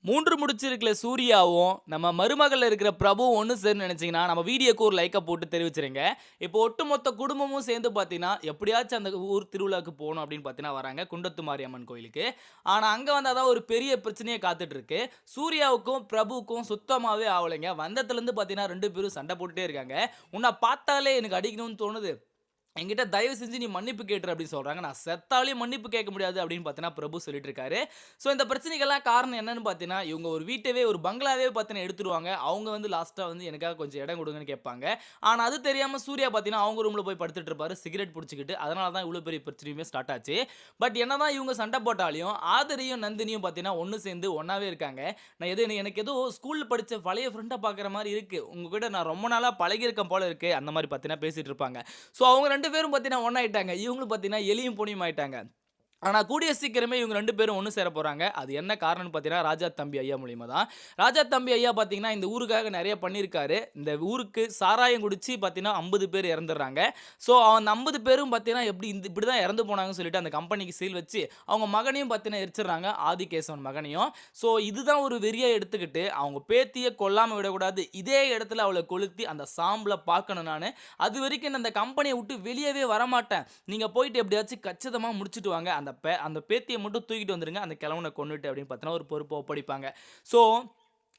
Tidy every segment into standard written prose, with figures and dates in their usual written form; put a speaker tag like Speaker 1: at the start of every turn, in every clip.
Speaker 1: 3 முடிச்சிருக்கல சூர்யாவும், நம்ம மருமகள்ல இருக்கிற பிரபுவும் ஒண்ணு சேரும்னு நெனச்சீங்கன்னா, நம்ம வீடியோக்கு ஒரு லைக்க போட்டு தெரிவிச்சுருங்க. இப்போ ஒட்டுமொத்த குடும்பமும் சேர்ந்து பார்த்தீங்கன்னா, எப்படியாச்சும் அந்த ஊர் திருவிழாவுக்கு போணும் அப்படின்னு பார்த்தீங்கன்னா வராங்க. குண்டத்து மாரியம்மன் கோயிலுக்கு. ஆனா, அங்க வந்தா தான் ஒரு பெரிய பிரச்சனையே காத்துட்டு இருக்கு. சூர்யாவுக்கும், பிரபுவுக்கும் சுத்தமாவே ஆவலைங்க. வந்ததுலருந்து பார்த்தீங்கன்னா 2 பேரும் சண்ட போட்டுட்டே இருக்காங்க. உன்ன பார்த்தாலே எனக்கு அடிக்கணும்னு தோணுது. என்கிட்ட தயவு செஞ்சு நீ மன்னிப்பு கேட்டுரு அப்படின்னு சொல்றாங்க. நான் செத்தாலும் மன்னிப்பு கேட்க முடியாது அப்படின்னு பார்த்தீங்கன்னா, பிரபு சொல்லிட்டு இருக்காரு. ஸோ இந்த பிரச்சனைக்கெல்லாம் காரணம் என்னன்னு பார்த்தீங்கன்னா, இவங்க ஒரு வீட்டவே ஒரு பங்களாவே பார்த்தீங்கன்னா எடுத்துருவாங்க. அவங்க வந்து லாஸ்ட்டா வந்து எனக்காக கொஞ்சம் இடம் குடுங்கன்னு கேட்பாங்க. ஆனா அது தெரியாம சூர்யா பார்த்தீங்கன்னா, அவங்க ரூம்ல போய் படுத்துட்டு இருப்பாரு. சிகரெட் புடிச்சுக்கிட்டு. அதனால தான் இவ்வளோ பெரிய பிரச்சனையுமே ஸ்டார்ட் ஆச்சு. பட் என்னதான் இவங்க சண்டை போட்டாலும், ஆதரியும், நந்தினியும் பார்த்தீங்கன்னா ஒண்ணு சேர்ந்து ஒண்ணாவே இருக்காங்க. நான் எனக்கு ஏதோ ஸ்கூல்ல படிச்ச பழைய ஃப்ரெண்ட பார்க்குற மாரி இருக்கு. உங்ககிட்ட நான் ரொம்ப நாளா பழகியிருக்கேன் போல இருக்கு. அந்த மாரி பார்த்தீங்கன்னா பேசிட்டு இருப்பாங்க. ஸோ அவங்க 2 பேரும் பார்த்தீங்கன்னா ஒண்ணாயிட்டாங்க. இவங்களும் பார்த்தீங்கன்னா எலியும் பூனையும் ஆயிட்டாங்க. ஆனா, கூடிய சீக்கிரமே இவங்க 2 பேரும் ஒண்ணு சேர போறாங்க. அது என்ன காரணம்னு பார்த்தீங்கன்னா, ராஜா தம்பி ஐயா மூலியமா தான். ராஜா தம்பி ஐயா பார்த்தீங்கன்னா, இந்த ஊருக்காக நெறைய பண்ணியிருக்காரு. இந்த ஊருக்கு சாராயம் குடிச்சு பார்த்தீங்கன்னா, 50 பேர் இறந்துடுறாங்க. ஸோ, அந்த 50 பேரும் பார்த்தீங்கன்னா, இப்படி தான் இறந்து போனாங்கன்னு சொல்லிட்டு அந்த கம்பெனிக்கு சீல் வச்சு, அவங்க மகனையும் பார்த்தீங்கன்னா எரிச்சிடுறாங்க. ஆதிகேசவன் மகனையும். ஸோ, இதுதான் ஒரு வெறியா எடுத்துக்கிட்டு, அவங்க பேத்திய கொல்லாம விடக்கூடாது. இதே இடத்துல அவள கொளுத்தி அந்த சாம்பல பார்க்கணும் நானு. அதுவரைக்கும் நான் அந்த கம்பெனிய விட்டு வெளியவே வரமாட்டேன். நீங்க போயிட்டு எப்படியாச்சும் கச்சிதமா முடிச்சுட்டு வாங்க. அந்த பேத்திய மட்டும் தூக்கிட்டு வந்துருங்க. அந்த கிழவன கொன்னுட்டு அப்படின்னு பார்த்தீங்கன்னா, ஒரு பொறுப்ப ஒப்படைப்பாங்க. ஸோ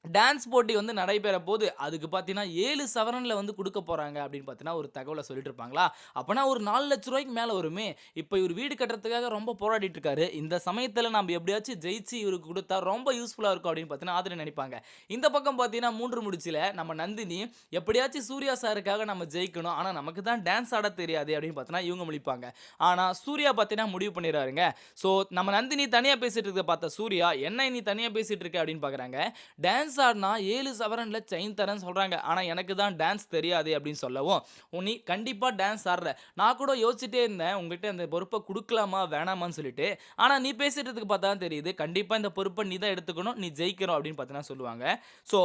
Speaker 1: டான்ஸ் போட்டி வந்து நடைபெற போது, அதுக்கு பார்த்தீங்கன்னா 7 சவரன்ல வந்து குடுக்க போறாங்க அப்படின்னு பார்த்தீங்கன்னா, ஒரு தகவல சொல்லிட்டு இருப்பாங்களா? அப்பன்னா ஒரு ரூ. 4,00,000 மேல வருமே! இப்ப இவரு வீடு கட்டுறதுக்காக ரொம்ப போராடிட்டு இருக்காரு. இந்த சமயத்துல நம்ம எப்படியாச்சும் ஜெயிச்சு இவருக்கு குடுத்தா ரொம்ப யூஸ்ஃபுல்லா இருக்கும் அப்படின்னு பார்த்தீங்கன்னா, ஆதரவு நினைப்பாங்க. இந்த பக்கம் பார்த்தீங்கன்னா 3 முடிச்சுல நம்ம நந்தினி எப்படியாச்சும் சூர்யா சாருக்காக நம்ம ஜெயிக்கணும். ஆனா நமக்கு தான் டான்ஸ் ஆடத் தெரியாதே அப்படின்னு பார்த்தீங்கன்னா, இவங்க முழிப்பாங்க. ஆனா சூர்யா பார்த்தீங்கன்னா முடிவு பண்ணிறாருங்க. ஸோ நம்ம நந்தினி தனியா பேசிட்டு இருக்கிறத பார்த்த சூர்யா, "என்ன நீ தனியா பேசிட்டு இருக்க?" அப்படின்னு பார்க்குறாங்க. டான்ஸ் ஆடுனா 7 சவரன்ல செயின் தரேன்னு சொல்றாங்க. ஆனா எனக்கு தான் டான்ஸ் தெரியாதே அப்படின்னு சொல்லவும், நீ கண்டிப்பா டான்ஸ் ஆடுற. நான் கூட யோசிச்சுட்டே இருந்தேன், உங்ககிட்ட அந்த பொறுப்ப குடுக்கலாமா, வேணாமான்னு சொல்லிட்டு. ஆனா நீ பேசிட்டதுக்கு பார்த்தா தான் தெரியுது. கண்டிப்பா இந்த பொறுப்ப நீ தான் எடுத்துக்கணும். நீ ஜெயிக்கணும் அப்படின்னு பார்த்தீங்கன்னா சொல்லுவாங்க. ஸோ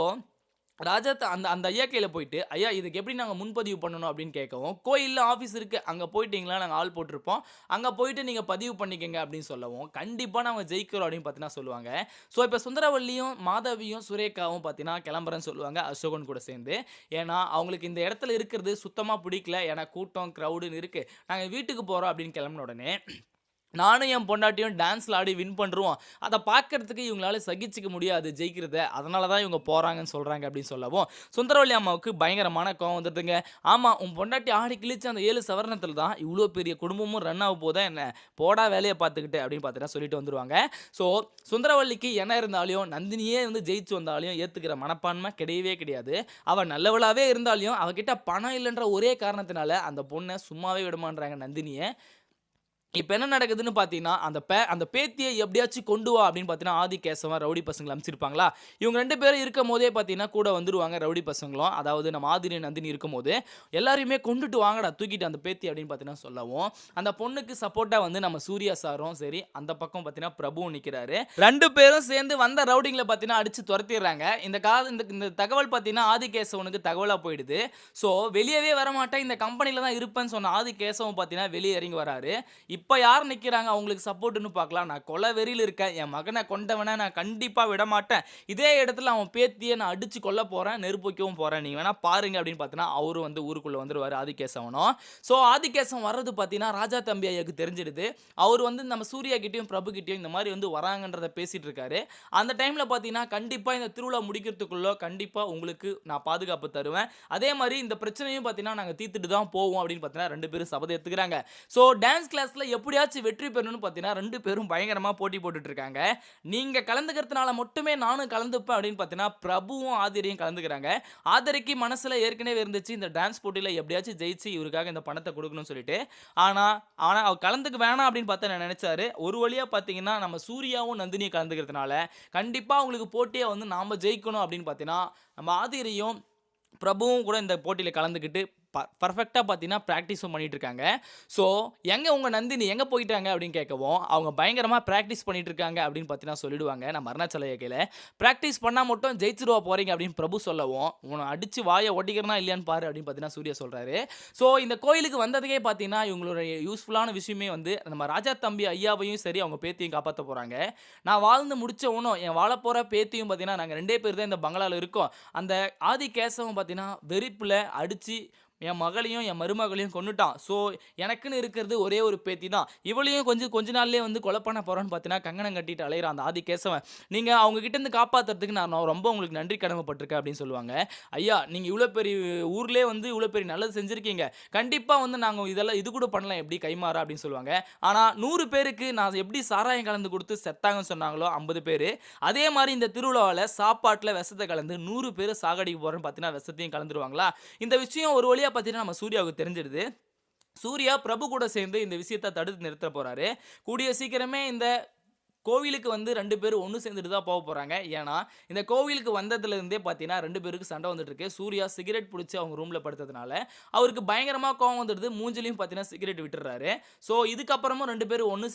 Speaker 1: ராஜா அந்த அந்த ஐயா கையில போயிட்டு, "ஐயா இதுக்கு எப்படி நாங்க முன்பதிவு பண்ணணும்?" அப்படின்னு கேட்கவும், "கோயில்ல ஆஃபீஸ் இருக்கு. அங்க போயிட்டீங்களா, நாங்க ஆள் போட்டிருப்போம். அங்க போயிட்டு நீங்க பதிவு பண்ணிக்கங்க." அப்படின்னு சொல்லவும், "கண்டிப்பா நாங்க ஜெயிக்கிறோம்." அப்படின்னு பார்த்தீங்கன்னா சொல்லுவாங்க. ஸோ இப்ப சுந்தரவள்ளியும், மாதவியும், சுரேகாவும் பார்த்தீங்கன்னா கிளம்புறேன்னு சொல்லுவாங்க, அசோகன் கூட சேர்ந்து. ஏன்னா, அவங்களுக்கு இந்த இடத்துல இருக்கிறது சுத்தமா பிடிக்கல. ஏன்னா கூட்டம், கிரவுடுன்னு இருக்கு. "நாங்க வீட்டுக்கு போறோம்." அப்படின்னு கிளம்புன உடனே நானும் என் பொண்டாட்டியும் டான்ஸ்ல ஆடி வின் பண்ருவோம். அத பார்க்கறதுக்கு இவங்களால சகிச்சுக்க முடியாது ஜெயிக்கிறத. அதனால தான் இவங்க போறாங்கன்னு சொல்றாங்க அப்படின்னு சொல்லவும், சுந்தரவல்லி அம்மாவுக்கு பயங்கரமான கோவம் வந்துடுதுங்க. ஆமா, உன் பொண்டாட்டி ஆடி கிழிச்ச அந்த 7 சவரனத்துல தான் இவ்ளோ பெரிய குடும்பமும் ரன் ஆக போதா என்ன? போடா வேலைய பார்த்துக்கிட்டு அப்படின்னு பார்த்தீங்கன்னா சொல்லிட்டு வந்துருவாங்க. ஸோ சுந்தரவல்லிக்கு என்ன இருந்தாலும் நந்தினியே வந்து ஜெயிச்சு வந்தாலும் ஏத்துக்கிற மனப்பான்மை கிடையவே கிடையாது. அவ நல்லவளாவே இருந்தாலும் அவகிட்ட பணம் இல்லன்ற ஒரே காரணத்தினால அந்த பொண்ண சும்மாவே விடமாட்றாங்க நந்தினிய. இப்ப என்ன நடக்குதுன்னு பார்த்தீங்கன்னா, அந்த பேத்திய எப்படியாச்சும் கொண்டு வா அப்படின்னு பார்த்தீங்கன்னா, ஆதி கேசவன் ரவுடி பசங்கள அனுப்பிச்சிருப்பாங்களா? இவங்க 2 பேரும் இருக்கும்போதே பார்த்தீங்கன்னா, கூட வந்துருவாங்க ரவுடி பசங்களும். அதாவது நம்ம ஆதிரி, நந்தினி இருக்கும்போது, எல்லாரையுமே கொண்டுட்டு வாங்கடா தூக்கிட்டு அந்த பேத்தி அப்படின்னு பார்த்தீங்கன்னா சொல்லவும், அந்த பொண்ணுக்கு சப்போர்ட்டா வந்து நம்ம சூர்யா சாரும் சரி, அந்த பக்கம் பார்த்தீங்கன்னா பிரபுவும் நிக்கிறாரு. 2 பேரும் சேர்ந்து வந்த ரவுடிங்கள பார்த்தீங்கன்னா அடிச்சு துரத்திர்றாங்க. இந்த தகவல் பார்த்தீங்கன்னா, ஆதி கேசவனுக்கு தகவலா போயிடுது. ஸோ வெளியவே வரமாட்டேன், இந்த கம்பெனில தான் இருப்பேன்னு சொன்ன ஆதி கேசவன் பார்த்தீங்கன்னா, வெளிய இறங்கி வராரு. இப்ப யார் நிக்கிறாங்க அவங்களுக்கு சப்போர்ட்ன்னு பார்க்கலாம். நான் கொலை வெறியில இருக்கேன். என் மகன கொண்டவன நான் கண்டிப்பா விடமாட்டேன். இதே இடத்துல அவன் பேத்திய நான் அடிச்சு கொல்ல போறேன். நெருப்பு வைக்கவும் போறேன். நீங்க வேணா பாருங்க அப்படின்னு பார்த்தீங்கன்னா, அவரும் வந்து ஊருக்குள்ள வந்துருவாரு ஆதிகேசவனும். ஸோ ஆதிகேசவன் வர்றது பார்த்தீங்கன்னா, ராஜா தம்பி ஐயாக்கு தெரிஞ்சிடுது. அவரு வந்து நம்ம சூர்யா கிட்டயும், பிரபு கிட்டயும் இந்த மாரி வந்து வராங்கன்றத பேசிட்டு இருக்காரு. அந்த டைம்ல பார்த்தீங்கன்னா, கண்டிப்பா இந்த திருவிழா முடிக்கிறதுக்குள்ள கண்டிப்பா உங்களுக்கு நான் பாதுகாப்பு தருவேன். அதே மாரி இந்த பிரச்சனையும் பார்த்தீங்கன்னா, நாங்க தீர்த்துட்டு தான் போவோம் அப்படின்னு பார்த்தீங்கன்னா, 2 பேரும் சபதம் எடுத்துக்கிறாங்க. ஸோ டான்ஸ் கிளாஸ்ல எப்படியாச்சும் வெற்றி பெறணும்னு பார்த்தீங்கன்னா 2 பேரும் பயங்கரமா போட்டி போட்டுட்டு இருக்காங்க. நீங்க கலந்துக்கிறதுனால மட்டுமே நானும் கலந்துப்பேன் அப்படின்னு பார்த்தீங்கன்னா, பிரபுவும் ஆதிரியும் கலந்துக்கிறாங்க. ஆதிரிக்கு மனசுல ஏற்கனவே இருந்துச்சு இந்த டான்ஸ் போட்டியில எப்படியாச்சும் ஜெயிச்சு இவருக்காக இந்த பணத்த குடுக்கணும்னு சொல்லிட்டு. ஆனா ஆனா அவர் கலந்துக்க வேணாம் அப்படின்னு பார்த்தா நெனச்சாரு. ஒரு வழியா பார்த்தீங்கன்னா, நம்ம சூர்யாவும் நந்தினியும் கலந்துக்கிறதுனால, கண்டிப்பா அவங்களுக்கு போட்டியா வந்து நாம ஜெயிக்கணும் அப்படின்னு பார்த்தீங்கன்னா, நம்ம ஆதிரியும் பிரபுவும் கூட இந்த போட்டியில கலந்துக்கிட்டு பர்ஃபெக்ட்டா பார்த்தீங்கன்னா பிராக்டிஸும் பண்ணிட்டு இருக்காங்க. ஸோ எங்க உங்க நந்தினி எங்க போயிட்டாங்க அப்படின்னு கேட்கவும், அவங்க பயங்கரமா பிராக்டிஸ் பண்ணிட்டு இருக்காங்க அப்படின்னு பார்த்தீங்கன்னா சொல்லிடுவாங்க. நம்ம அருணாச்சல இயக்கையில. பிராக்டிஸ் பண்ணா மட்டும் ஜெயிச்சுருவா போறீங்க அப்படின்னு பிரபு சொல்லவும், உன்ன அடிச்சு வாய ஒட்டிக்கிறனா இல்லையான்னு பாரு அப்படின்னு பார்த்தீங்கன்னா சூர்யா சொல்றாரு. ஸோ இந்த கோயிலுக்கு வந்ததுக்கே பார்த்தீங்கன்னா, இவங்களுடைய யூஸ்ஃபுல்லான விஷயமே வந்து நம்ம ராஜா தம்பி ஐயாவையும் சரி, அவங்க பேத்தியும் காப்பாத்த போறாங்க. நான் வாழ்ந்து முடிச்சவனும், என் வாழப்போற பேத்தியும் பார்த்தீங்கன்னா, நாங்க 2 பேர் தான் இந்த பங்களால இருக்கோம். அந்த ஆதி கேசவன் பார்த்தீங்கன்னா, வெறிப்புல அடிச்சு என் மகளையும், என் மருமகளையும் கொன்னுட்டான். ஸோ எனக்குன்னு இருக்கிறது ஒரே ஒரு பேத்தி தான். இவளையும் கொஞ்ச நாள்லயே வந்து கொலை பண்ண போறான்னு பார்த்தீங்கன்னா, கங்கணம் கட்டிட்டு அலையிறான் அந்த ஆதி கேசவன். நீங்க அவங்க கிட்ட இருந்து காப்பாத்துறதுக்கு நான் ரொம்ப உங்களுக்கு நன்றி கடமைப்பட்டுருக்கேன் அப்படின்னு சொல்லுவாங்க. ஐயா, நீங்க இவ்வளோ பெரிய ஊர்லயே வந்து இவ்வளோ பெரிய நல்லது செஞ்சிருக்கீங்க. கண்டிப்பா வந்து நாங்க இது கூட பண்ணலாம் எப்படி கைமாறா அப்படின்னு சொல்லுவாங்க. ஆனா 100 பேருக்கு நான் எப்படி சாராயம் கலந்து குடுத்து செத்தாங்கன்னு சொன்னாங்களோ 50 பேரு, அதே மாரி இந்த திருவிழாவுல சாப்பாட்டுல விஷத்த கலந்து 100 பேர சாகடிக்க போறேன்னு பார்த்தீங்கன்னா, விஷத்தையும் கலந்துருவாங்களா? இந்த விஷயம் ஒரு வழியா பார்த்தீங்கன்னா, நம்ம சூர்யாவுக்கு தெரிஞ்சிடுது. சூர்யா பிரபு கூட சேர்ந்து இந்த விஷயத்த தடுத்து நிறுத்த போறாரு. கூடிய சீக்கிரமே இந்த கோவிலுக்கு வந்து 2 பேரும் ஒண்ணு சேர்ந்துட்டு தான் போறாங்க. ஏன்னா, இந்த கோவிலுக்கு வந்ததுல இருந்தே பார்த்தீங்கன்னா, 2 பேருக்கு சண்டை வந்துட்டு இருக்கு. சூர்யா சிகரெட் புடிச்சு அவங்க ரூம்ல படுத்ததுனால, அவருக்கு பயங்கரமா கோவம் வந்துடுது. மூஞ்சிலயும் பார்த்தீங்கன்னா, சிகரெட் விட்டுர்றாரு. ஸோ இதுக்கப்புறமும் 2 பேரும் ஒண்ணு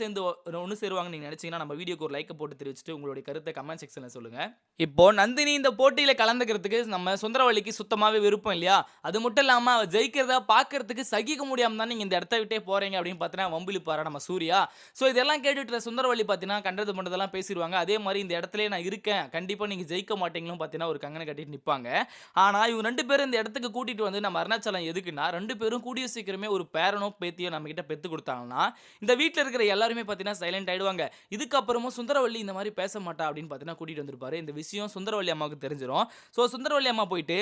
Speaker 1: சேருவாங்கன்னு நீங்க நினைச்சீங்கன்னா, நம்ம வீடியோக்கு ஒரு லைக்க போட்டு தெரிவிச்சுட்டு, உங்களுடைய கருத்த கமெண்ட் செக்ஷன்ல சொல்லுங்க. இப்போ நந்தினி இந்த போட்டியில கலந்துக்கிறதுக்கு நம்ம சுந்தரவள்ளிக்கு சுத்தமாவே விருப்பம் இல்லையா? அது மட்டும் இல்லாம அவ ஜெயிக்கிறத பார்க்கறதுக்கு சகிக்க முடியாம தான் நீங்க இந்த இடத்த விட்டே போறீங்க அப்படின்னு பார்த்தீங்கன்னா, வம்பிழுப்பாரா நம்ம சூர்யா. ஸோ இதெல்லாம் கேட்டுட்டு சுந்தரவள்ளி பார்த்தீங்கன்னா, கண்டது மண்டதெல்லாம் பேசிருவாங்க. அதே மாரி இந்த இடத்திலேயே நான் இருக்கேன். கண்டிப்பா நீங்க ஜெயிக்க மாட்டீங்களும் பார்த்தீங்கன்னா, ஒரு கங்கணம் கட்டிட்டு நிப்பாங்க. ஆனா இவங்க 2 பேரும் இந்த இடத்துக்கு கூட்டிட்டு வந்து நம்ம அருணாச்சலம் எதுக்குன்னா, 2 பேரும் கூடிய சீக்கிரமே ஒரு பேரனோ, பேத்தியோ நம்மகிட்ட பெத்து குடுத்தாங்கன்னா, இந்த வீட்ல இருக்கிற எல்லாருமே பார்த்தீங்கன்னா சைலன்ட் ஆயிடுவாங்க. இதுக்கப்புறமும் சுந்தரவள்ளி இந்த மாரி பேச மாட்டா அப்படின்னு பார்த்தீங்கன்னா கூட்டிட்டு வந்திருப்பாரு. இந்த விஷயம் சுந்தரவள்ளி அம்மாவுக்கு தெரிஞ்சிரும். ஸோ சுந்தரவள்ளி அம்மா போயிட்டு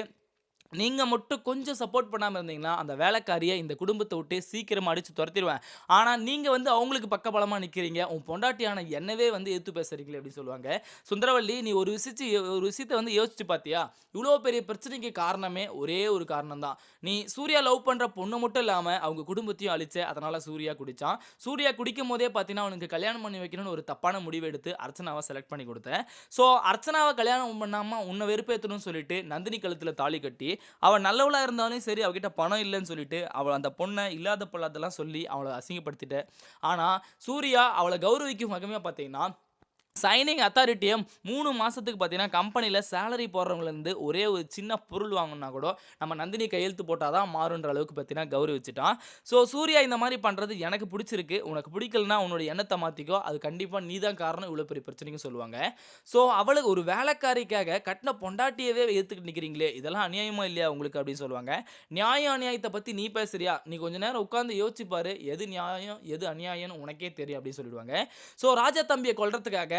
Speaker 1: நீங்க மட்டும் கொஞ்சம் சப்போர்ட் பண்ணாம இருந்தீங்கன்னா, அந்த வேலைக்காரிய இந்த குடும்பத்த விட்டு சீக்கிரமா அடிச்சு தொரத்திருவேன். ஆனா, நீங்க வந்து அவங்களுக்கு பக்கபலமா நிக்கிறீங்க. உன் பொண்டாட்டியான என்னவே வந்து எதிர்த்து பேசுறீங்களே அப்படின்னு சொல்லுவாங்க. சுந்தரவள்ளி, நீ ஒரு விஷயத்த வந்து யோசிச்சு பார்த்தியா? இவ்ளோ பெரிய பிரச்சனைக்கு காரணமே ஒரே ஒரு காரணம் தான். நீ சூர்யா லவ் பண்ற பொண்ணு மட்டும் இல்லாம, அவங்க குடும்பத்தையும் அழிச்ச. அதனால சூர்யா குடிச்சான். சூர்யா குடிக்கும்போதே பார்த்தீங்கன்னா, அவனுக்கு கல்யாணம் பண்ணி வைக்கணும்னு ஒரு தப்பான முடிவு எடுத்து அர்ச்சனாவ செலக்ட் பண்ணி குடுத்தேன். ஸோ, அர்ச்சனாவ கல்யாணம் பண்ணாம உன்ன வெறுப்பேத்தணும்னு சொல்லிட்டு, நந்தினி கழுத்துல தாலி கட்டி அவ நல்லவளா இருந்தாலும் சரி, அவகிட்ட பணம் இல்லன்னு சொல்லிட்டு, அவ அந்த பொண்ண இல்லாத பொல்லாதெல்லாம் சொல்லி அவள அசிங்கப்படுத்திட்ட. ஆனா, சூர்யா அவள கௌரவிக்கும் வகையா பார்த்தீங்கன்னா, சைனிங் அத்தாரிட்டிய 3 மாசத்துக்கு பார்த்தீங்கன்னா, கம்பெனில சேலரி போடுறவங்கலேருந்து ஒரே ஒரு சின்ன பொருள் வாங்கணும்னா கூட, நம்ம நந்தினி கையெழுத்து போட்டா தான் மாறுன்ற அளவுக்கு பார்த்தீங்கன்னா கௌரவிச்சுட்டான். ஸோ சூர்யா இந்த மாரி பண்றது எனக்கு புடிச்சிருக்கு. உனக்கு பிடிக்கலனா உன்னோட எண்ணத்த மாத்திக்கோ. அது கண்டிப்பா நீ தான் காரணம் இவ்வளோ பெரிய பிரச்சனைக்கும் சொல்லுவாங்க. ஸோ அவளுக்கு ஒரு வேலைக்காரிக்காக கட்டின பொண்டாட்டியவே எதிர்த்துக்கிட்டு நிக்கிறீங்களே, இதெல்லாம் அநியாயமா இல்லையா உங்களுக்கு அப்படின்னு சொல்லுவாங்க. நியாயம், அநியாயத்த பத்தி நீ பேசுறியா? நீ கொஞ்ச நேரம் உட்கார்ந்து யோசிச்சு பாரு. எது நியாயம், எது அநியாயம்னு உனக்கே தெரியும் அப்படின்னு சொல்லிடுவாங்க. ஸோ ராஜா தம்பிய கொல்றதுக்காக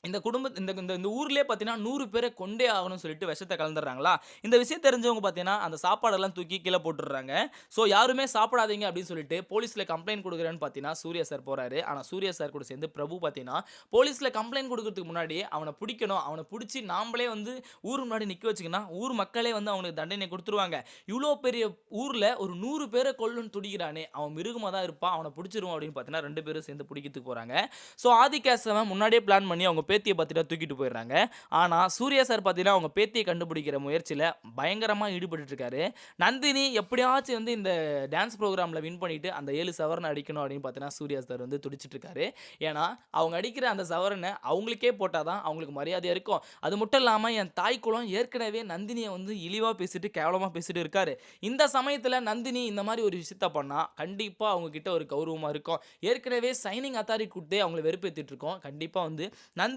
Speaker 1: இந்த குடும்பத் இந்த இந்த இந்த ஊர்லயே பார்த்தீங்கன்னா 100 பேர கொண்டே ஆகணும்னு சொல்லிட்டு விஷத்த கலந்துடுறாங்களா, இந்த விஷயம் தெரிஞ்சவங்க பார்த்தீங்கன்னா, அந்த சாப்பாடெல்லாம் தூக்கி கீழ போட்டுடுறாங்க. ஸோ யாருமே சாப்பிடாதீங்க அப்படின்னு சொல்லிட்டு போலீஸ்ல கம்ப்ளைண்ட் குடுக்குறேன்னு பார்த்தீங்கன்னா, சூர்யா சார் போறாரு. ஆனா சூர்யா சார் கூட சேர்ந்து பிரபு பார்த்தீங்கன்னா, போலீஸ்ல கம்ப்ளைண்ட் குடுக்குறதுக்கு முன்னாடி அவன புடிக்கணும். அவன புடிச்சு நாமளே வந்து ஊர் முன்னாடி நிக்க வச்சுக்கினா, ஊர் மக்களே வந்து அவனுக்கு தண்டனை குடுத்துருவாங்க. இவ்ளோ பெரிய ஊர்ல ஒரு 100 பேர கொல்லணும்னு துடிக்கிறானே, அவன் மிருகமா தான் இருப்பான். அவன புடிச்சிருவோம் அப்படின்னு பார்த்தீங்கன்னா, 2 பேரும் சேர்ந்து புடிக்கிறதுக்கு போறாங்க. ஸோ ஆதிகேசவன் முன்னாடியே பிளான் பண்ணி அவங்க பேத்திய பார்த்தீங்கன்னா தூக்கிட்டு போயிடுறாங்க. ஆனா சூர்யா சார் பார்த்தீங்கன்னா அவங்க பேத்திய கண்டுபிடிக்கிற முயற்சியில பயங்கரமா ஈடுபட்டுட்டு இருக்காரு. நந்தினி எப்படியாச்சும் வந்து இந்த டான்ஸ் புரோகிராம்ல வின் பண்ணிட்டு அந்த 7 சவரன் அடிக்கணும் அப்படின்னு பார்த்தீங்கன்னா சூர்யா சார் வந்து துடிச்சிட்டு இருக்காரு. ஏன்னா அவங்க அடிக்கிற அந்த சவரனை அவங்களுக்கே போட்டா தான் அவங்களுக்கு மரியாதையா இருக்கும். அது மட்டும் இல்லாம என் தாய் குலம் ஏற்கனவே நந்தினியை வந்து இழிவா பேசிட்டு கேவலமா பேசிட்டு இருக்காரு. இந்த சமயத்துல நந்தினி இந்த மாதிரி ஒரு விஷயத்த பண்ணா கண்டிப்பா அவங்க கிட்ட ஒரு கௌரவமா இருக்கும். ஏற்கனவே சைனிங் அத்தாரிட்டி கொடுத்தே அவங்களை வெறுப்பேத்திட்டு இருக்கோம். கண்டிப்பா வந்து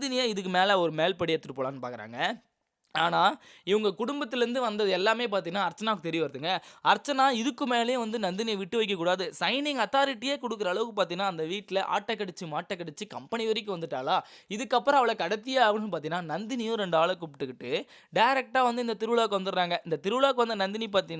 Speaker 1: நந்தினியை இதுக்கு மேல ஒரு மேல்படி எடுத்துட்டு போலான்னு பார்க்குறாங்க. ஆனா, இவங்க குடும்பத்திலேருந்து வந்தது எல்லாமே பார்த்தீங்கன்னா, அர்ச்சனாவுக்கு தெரிய வருதுங்க. அர்ச்சனா இதுக்கு மேலயும் வந்து நந்தினிய விட்டு வைக்கக்கூடாது. சைனிங் அத்தாரிட்டியே குடுக்குற அளவுக்கு பார்த்தீங்கன்னா, அந்த வீட்ல ஆட்ட கடிச்சு, மாட்ட கடிச்சு கம்பெனி வரைக்கும் வந்துட்டாளா, இதுக்கப்புறம் அவள கடத்தியே ஆகணும்னு பார்த்தீங்கன்னா, நந்தினியும் 2 ஆள கூப்பிட்டுக்கிட்டு, டைரக்ட்டா வந்து இந்த திருவிழாவுக்கு வந்துடுறாங்க. இந்த திருவிழாவுக்கு வந்த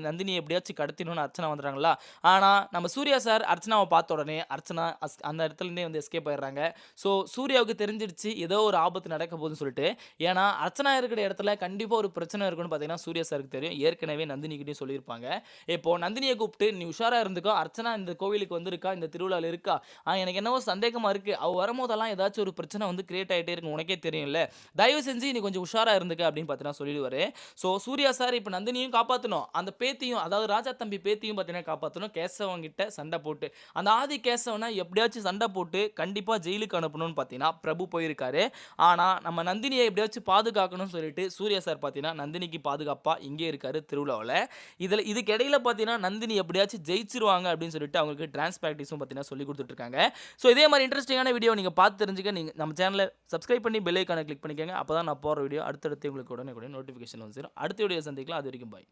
Speaker 1: நந்தினிய எப்படியாச்சும் கடத்திடணும்னு அர்ச்சனா வந்துடுறாங்களா, ஆனா நம்ம சூர்யா சார் அர்ச்சனாவ பார்த்த உடனே, அர்ச்சனா அந்த இடத்துலேருந்தே வந்து எஸ்கேப் ஆயிடுறாங்க. ஸோ சூர்யாவுக்கு தெரிஞ்சிடுச்சு, ஏதோ ஒரு ஆபத்து நடக்க போகுதுன்னு சொல்லிட்டு. ஏன்னா, அர்ச்சனா இருக்கிற இடத்துல கண்டிப்பா ஒரு பிரச்சனை இருக்குன்னு பார்த்தீங்கன்னா, சூர்யா சாருக்கு தெரியும். ஏற்கனவே நந்தினிகிட்டயும் சொல்லியிருப்பாங்க. இப்போ நந்தினிய கூப்பிட்டு, "நீ உஷாரா இருந்துக்கோ. அர்ச்சனா இந்த கோவிலுக்கு வந்திருக்கா, இந்த திருவிழால இருக்கா. எனக்கு என்னவோ சந்தேகமா இருக்கு. அவ வரும்போதெல்லாம் ஏதாச்சும் ஒரு பிரச்சனை வந்து கிரியேட் ஆயிட்டே இருக்கும். உனக்கே தெரியும்ல. தயவு செஞ்சு நீ கொஞ்சம் உஷாரா இருந்துக்க" அப்படின்னு பார்த்தீங்கன்னா சொல்லிடுவாரு. சூர்யா சார் இப்ப நந்தினியும் காப்பாத்தணும். அந்த பேத்தியும் அதாவது ராஜா தம்பி பேத்தியும் பார்த்தீங்கன்னா காப்பாத்தணும். கேசவன் கிட்ட சண்டை போட்டு. அந்த ஆதி கேசவன எப்படியாச்சும் சண்டை போட்டு கண்டிப்பா ஜெயிலுக்கு அனுப்பணும்னு பார்த்தீங்கன்னா, பிரபு போயிருக்காரு. ஆனா, நம்ம நந்தினிய எப்படியாச்சும் பாதுகாக்கணும்னு சொல்லிட்டு சூர்யா சார் பார்த்தீங்கன்னா, நந்தினிக்கு பாதுகாப்பா இங்கே இருக்காரு திருவிழாவுல. இதுக்கு இடையில பார்த்தீங்கன்னா, நந்தினி எப்படியாச்சும் ஜெயிச்சுருவாங்க அப்படின்னு சொல்லிட்டு அவங்களுக்கு டான்ஸ் பிராக்டிஸும் பார்த்தீங்கன்னா சொல்லிக் குடுத்துட்டு இருக்காங்க. இதே மாரி இன்ட்ரஸ்டிங்கான வீடியோ நீங்க பார்த்து தெரிஞ்சுக்க நீங்க நம்ம சேனல சப்ஸ்கிரைப் பண்ணி பெல் ஐகான கிளிக் பண்ணிக்கங்க. அப்பதான் நான் போடுற வீடியோ அடுத்தடுத்து உங்களுக்கு உடனே நோட்டிஃபிகேஷன் வந்து சேரும். அடுத்த வீடியோ சந்திக்கலாம். அதுவரைக்கும் பாய்.